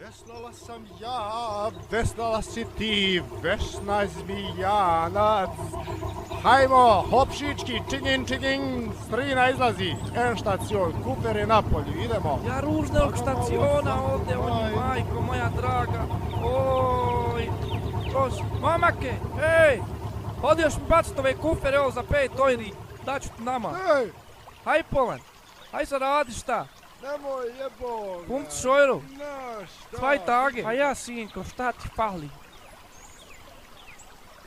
Veslala sam ja, veslala si ti, vešna zmijanac. Hajmo, hopšički, čigin, strina izlazi. En štacion, Kuper je na polju, idemo. Ja ružnog štaciona ovdje, majko moja draga. Oj, momake, hej, odi još mi bacit ove kufere, evo za 5 ojri, daću ti nama. Hej, Haj Polan, haj sad radi šta? nemoj jebo. Pumci šojru, Na šta? svaj tage. A ja sinko, šta ti fali?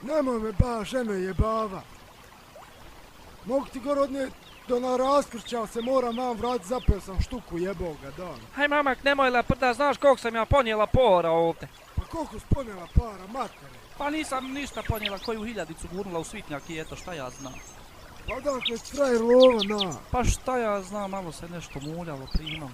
Nemoj me ba, žene jebava. Mogu ti gore odnijet do na raskršća, se moram vam vratiti, zapeo sam štuku jeboga dan. Haj mamak, nemoj laprda, znaš koliko sam ja ponijela pora ovdje. Pa koliko sponjela para, matere? Pa nisam ništa ponijela, koju hiljadicu gurnula u svitnjak i eto šta ja znam. Pa dakle, frajer lova, na. Pa šta ja znam, malo se nešto muljalo, primalo.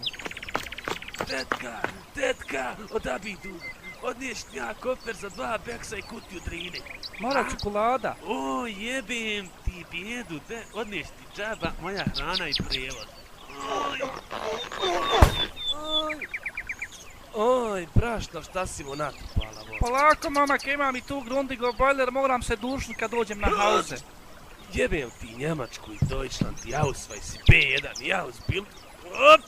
Tetka, odabidu. Odniješ ja kofer za 2 beksa i kutiju drine. Mora čokolada. O, jebem ti bijedu, odniješ ti džaba, moja hrana i prijevoz. Oj, brašno, šta si mu natrpala, voda? Polako mamak, imam i tu Grundigov bojler, moram se dušnut kad dođem na hauze. Jebem ti Njemačku i Deutschland i Ausweis i B1 i Ausbild. Op!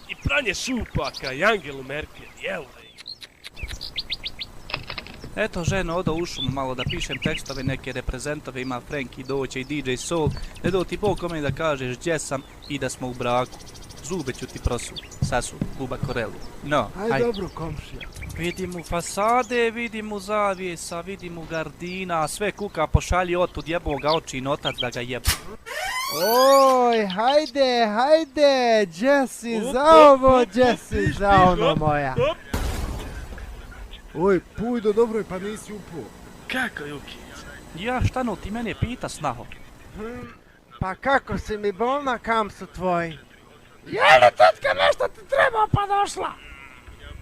I pranje šupaka i Angelu Merkel i eure. Eto ženo, odo u šumu malo da pišem tekstove, neke reprezentove, ima Franky doće i DJ Soul. Ne do ti Bog kome da kažeš gdje sam i da smo u braku. Zube ću ti prosu, sasu, Kuba Koreli. No, Aj dobro, komšija. Vidim u fasade, vidim u zavijesa, vidim u gardina, sve kuka pošalji otud jeboga oči notac da ga jebu. Oj, hajde, Jesse za ovo, Jesse za ono moja. Oj, pujdo, dobro je, pa nisi upuo. Kako je ukic? Ja šta no, ti mene pita snaho. Pa kako si mi bolna, kam su tvoji? Je li tetka nešto ti treba pa došla?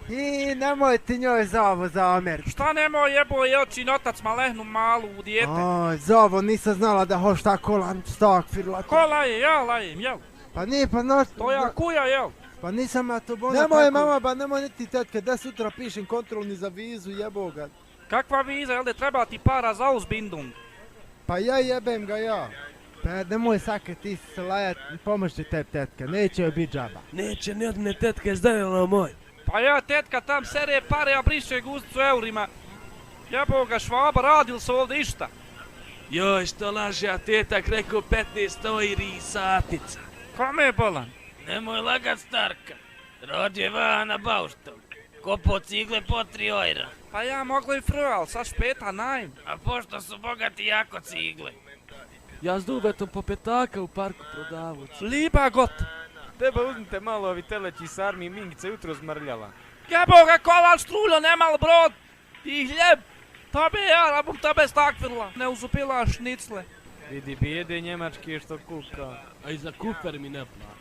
I nemoj ti njoj za ovo zaomjeriti. Šta nemoj jebo je oči notac ma lehnu malu u dijete. Oj, za ovo nisam znala da hoš tako lan stak firla. Ko laje, ja lajem, jel? Pa nije pa noć... To ja kuja, jel? Pa nisam ja to bolna. Nemoj mama, ba nemoj niti tetka, da sutra pišem kontrolni za vizu jeboga. Kakva viza, jel da treba ti para za uzbindung? Pa ja jebem ga ja. Pa nemoj sake ti se lajat, pomoći tebi tetka, neće joj bit džaba. Neće ni od mene tetka izdanila moj. Pa ja tetka tam sere pare, a briše guzicu eurima. Jeboga švaba, radil se ovdje išta. Joj, što laže, a tetak rekao 15 ojri i satnica. Kome je bolan? Nemoj lagat starka. Rod je na bauštov. Kopo cigle po 3 ojra. Pa ja mogla i frual, sa špeta najm. A pošto su bogati jako cigle. Ja s dubetom po petaka u parku prodavuć. Liba got. Teba uzmite malo ovi teleći s armiji, Mingica jutro zmrljala. Jeboga koval štruljo, nemal brod. I hljeb. Tobe ja, rabom tebe stakvirla. Ne uzupila šnicle. Vidi bijede njemački što kuka. A i za kufer mi ne pla.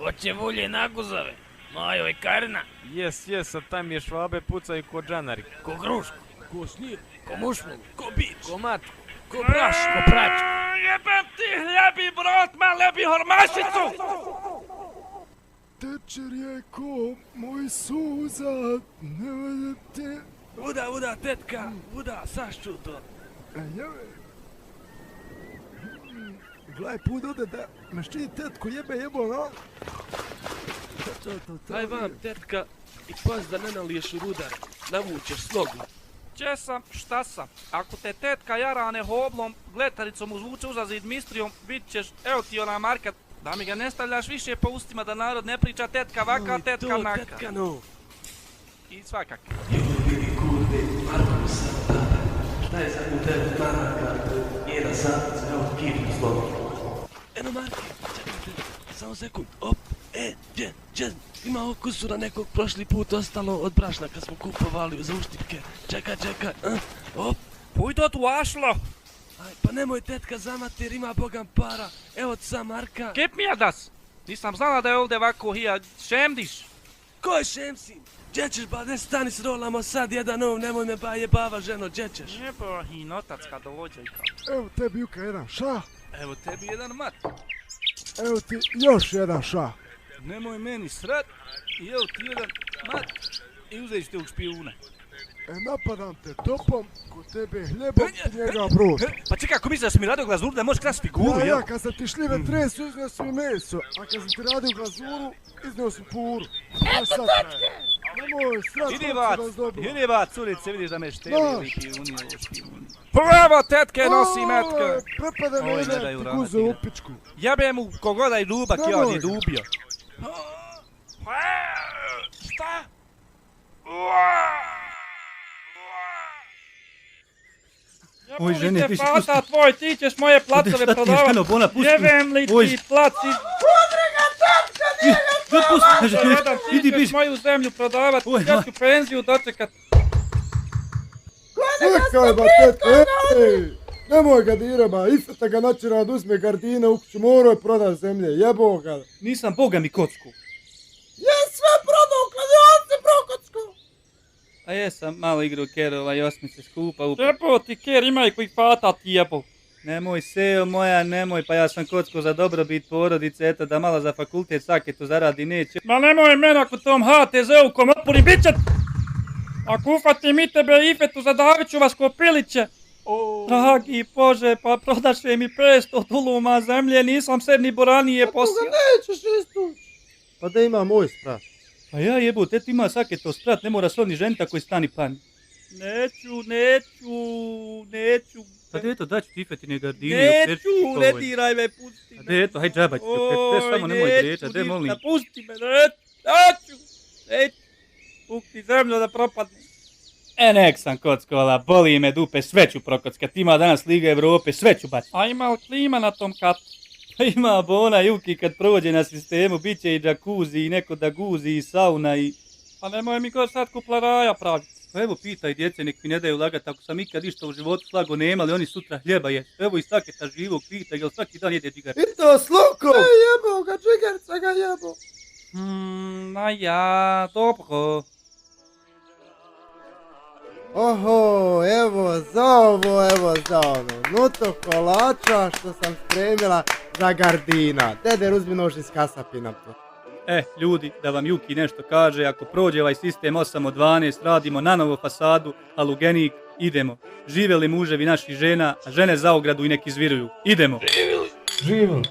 Hoće vulje naguzave. Majoj karna. Jes, a tam je švabe pucaju ko džanari. Ko grušku. Ko snir. Ko mušmul. Ko bić. Ko mačku. Ko braš. Ko prać. Jebem ti hljebi brod, ma lebi hormašicu. Teče rijeko, moj suza, ne vedem te... Uda, tetka. Uda, sašću to. Jebe. Glaj, put ode da me štiti tetku, jebo, no? Aj vam, tetka, i pas da ne naliješ u rudar. Navučeš slogu. Če sam, šta sam? Ako te tetka jarane hoblom, gletaricom uzvuče uzazid mistrijom, bit ćeš, evo ti ona marka. Da mi ga ne stavljaš više po ustima da narod ne priča tetka vaka, tetka naka. Tetka no. I svakak. Ljudi kurde, Marko sam tada. Šta je sad u tebi maraka? Jedna satnica, evo kipu slogu. Eno Marke, čekajte, samo sekund, op, džen, ima ovo kusura nekog prošli put ostalo od brašna kad smo kupovali za uštipke. Čekaj, op. Pujdo tu ašlo. Aj, pa nemoj tetka zamati jer ima bogam para, evo ti sam Marka. Kip mi jadas. Nisam znala da je ovdje ovako hija, šemdiš. Ko je šemsin? Gdje ćeš ba, ne stani s rolamo sad jedan nemoj me ba jebava ženo, gdje ćeš? Jebo, i notac kad dođe i kao. Evo tebi Juka jedan šah, Evo tebi jedan mat. evo ti još jedan šah. Nemoj meni srat. I evo ti jedan mat. I uzet ću te ovog špijuna. Napadam te topom, kod tebe hljebom i njega brod. Pa čekaj, ako misliš da si mi radio glazuru, da možeš krasti figuru, jel? Ja, kad sam ti šljive tresu, iznio si mi meso, a kad sam ti radio glazuru, iznio si puru. A sad traje. Nemoj, srat, Idi vat, curice, vidiš da me šteli ili pijuni, ovo špijuni. Pravo, tetke nosi metka. Prepade me Oj, ne idem daju ti rana, guze u ide. pičku. Jebem mu kogoda i dubak, ja Nemoj. je dubio. Šta? Oj, žene, Jebali te piši, fata tvoj, ti ćeš moje placove šta ti je, prodavat. ženo, Bona, pusti me. Jebem li Oj. ti placi? Ti ćeš moju zemlju prodavat, Oj, ja ću penziju dočekat. Čekaj ba tete, ej! Nemoj ga dira ba, Ifeta ga načera da uzme gardine u kuću, morao je prodat zemlje, jebo ga. Nisam boga mi kocku. Je sve prodao, kladioci prokocku! A jesam malo igrao kerova i osmice skupa upa. Jebo ti ker, imaj koji fata ti jebo. Nemoj seo moja, nemoj, pa ja sam kocko za dobrobit porodice, eto da malo za fakultet saketu zaradi neće. Ma nemoj mene ako tom HTZ-u kom otpuni bićet. Ako ufatim i tebe i Ifetu, zadavit ću vas ko piliće. Dragi Bože, pa prodaše mi 500 tuluma zemlje, nisam se ni boranije posio. Nećeš istuć! Pa da ima moj sprat. Pa ja jebot, eto ima saketo sprat, ne mora se oni ženiti ako je stani pan. Neću. Pa da eto, daću ti Ifetine gardine. Neću, ne diraj me, pusti me. Pa da eto, haj džaba ću te, samo nemoj dreća, de molim. Pusti me, neću. Pukti zemlju da propadne. Nek sam kockola, boli me dupe, sve ću prokockat, ima danas Liga Evrope, sve ću baciti. A ima li klima na tom katu? Ima Bona Juki kad prođe na sistemu, bit će i džakuzi i neko da guzi i sauna i... Pa nemoj mi god sad kuplaraja praviti. Pa evo pitaj djece, nek mi ne daju lagat, ako sam ikad išta u životu slago nemali, oni sutra hljeba jesu. Evo i saketa živog pitaj, jel svaki dan jede džigar. I to s lukom! Ej, jebo ga, džigerca ga jebo! Na ja, dobro. Oho, evo za ono, nuto kolača što sam spremila za gardina. Deder, uzmi nož iz kasapina to. Ljudi, da vam Juki nešto kaže, ako prođe ovaj sistem 8 od 12, radimo na novo fasadu, alugenik, idemo. Živeli muževi naših žena, a žene za ogradu i nek izviruju. Idemo. Živeli!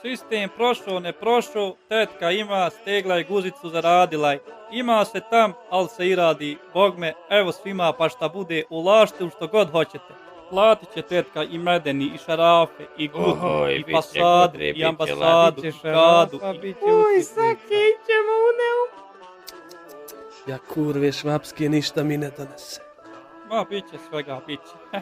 Sistem prošao, ne prošao, tetka ima, stegla je guzicu, zaradila je. Ima se tam, ali se i radi. Bog me, evo svima, pa šta bude, ulažite u što god hoćete. Platit će tetka i medeni, i šarafe, i guzu, i fasadu, i ambasadu, i kadu. Uj, sakej ćemo u neu. Ja kurve švapske ništa mi ne donese. Ma, bit će svega, bit će.